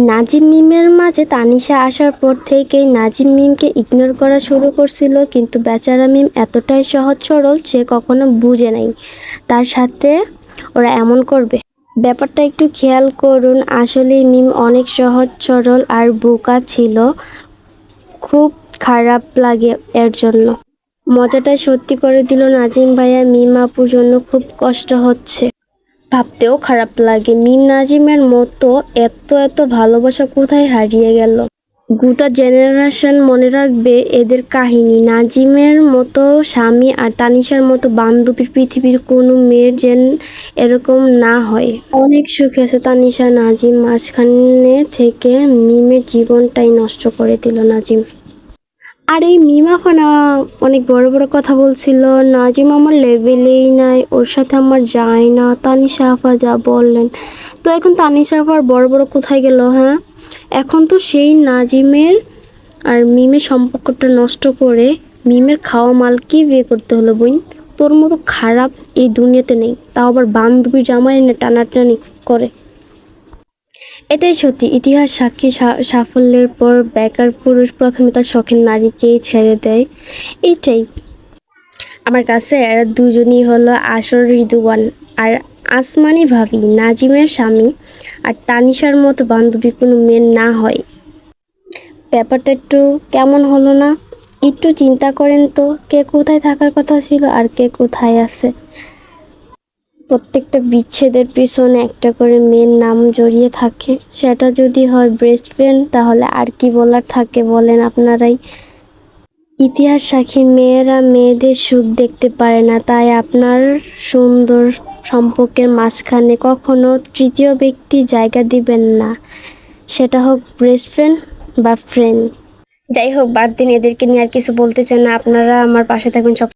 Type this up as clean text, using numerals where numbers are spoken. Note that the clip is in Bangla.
নাজিম মিমের মাঝে তানিশা আসার পর থেকেই নাজিম মিমকে ইগনোর করা শুরু করছিল, কিন্তু বেচারা মিম এতটাই সহজ সরল, সে কখনো বুঝে নাই তার সাথে ওরা এমন করবে। ব্যাপারটা একটু খেয়াল করুন, আসলে মিম অনেক সহজ সরল আর বোকা ছিল। খুব খারাপ লাগে এর জন্য। মজাটা সত্যি করে দিল নাজিম ভাইয়া, মিম আপুর জন্য খুব কষ্ট হচ্ছে। ভাবতেও খারাপ লাগে, মিম নাজিমের মতো এত এত ভালোবাসা কোথায় হারিয়ে গেল। গোটা জেনারেশন মনে রাখবে এদের কাহিনী। নাজিমের মতো স্বামী আর তানিশার মতো বান্ধবী পৃথিবীর কোনো মেয়ের যেন এরকম না হয়। অনেক সুখে আছে তানিশা, নাজিম মাঝখানে থেকে মিমের জীবনটাই নষ্ট করে দিল নাজিম। আর এই মিমা না অনেক বড় বড় কথা বলছিল, নাজিম আমার লেভেলেই নাই, ওর সাথে আমার যায় না। তানিশা আপা যা বললেন, তো এখন তানিশা আপার বড় বড় কোথায় গেল? হ্যাঁ, এখন তো সেই নাজিমের আর মিমের সম্পর্কটা নষ্ট করে মিমের খাওয়া মালকেই বিয়ে করতে হলো। বোন, তোর মতো খারাপ এই দুনিয়াতে নেই, তাও আবার বান্ধবীর জামাই না টানাটানি করে। এটাই সত্যি, ইতিহাস সাক্ষী সাফল্যের পর বেকার পুরুষ প্রথমে তার শখের নারীকেই ছেড়ে দেয়। এইটাই আমার কাছে এরা দুজনই হলো আসল ঋতুবান আর আসমানি ভাবি। নাজিমের স্বামী আর তানিশার মতো বান্ধবী কোনো মেয়ের না হয়। ব্যাপারটা একটু কেমন হলো না? একটু চিন্তা করেন তো, কে কোথায় থাকার কথা ছিল আর কে কোথায় আছে। প্রত্যেকটা বিচ্ছেদের পিছনে একটা করে মেয়ের নাম জড়িয়ে থাকে, সেটা যদি হয় বেস্ট ফ্রেন্ড, তাহলে আর কি বলার থাকে বলেন আপনারাই। ইতিহাস সাক্ষী, মেয়েরা মেয়েদের সুখ দেখতে পারে না, তাই আপনার সুন্দর সম্পর্কের মাঝখানে কখনো তৃতীয় ব্যক্তি জায়গা দিবেন না, সেটা হোক বেস্ট ফ্রেন্ড বা ফ্রেন্ড। যাই হোক, বাদ দিন, এদেরকে নিয়ে আর কিছু বলতে চান না। আপনারা আমার পাশে থাকবেন সব।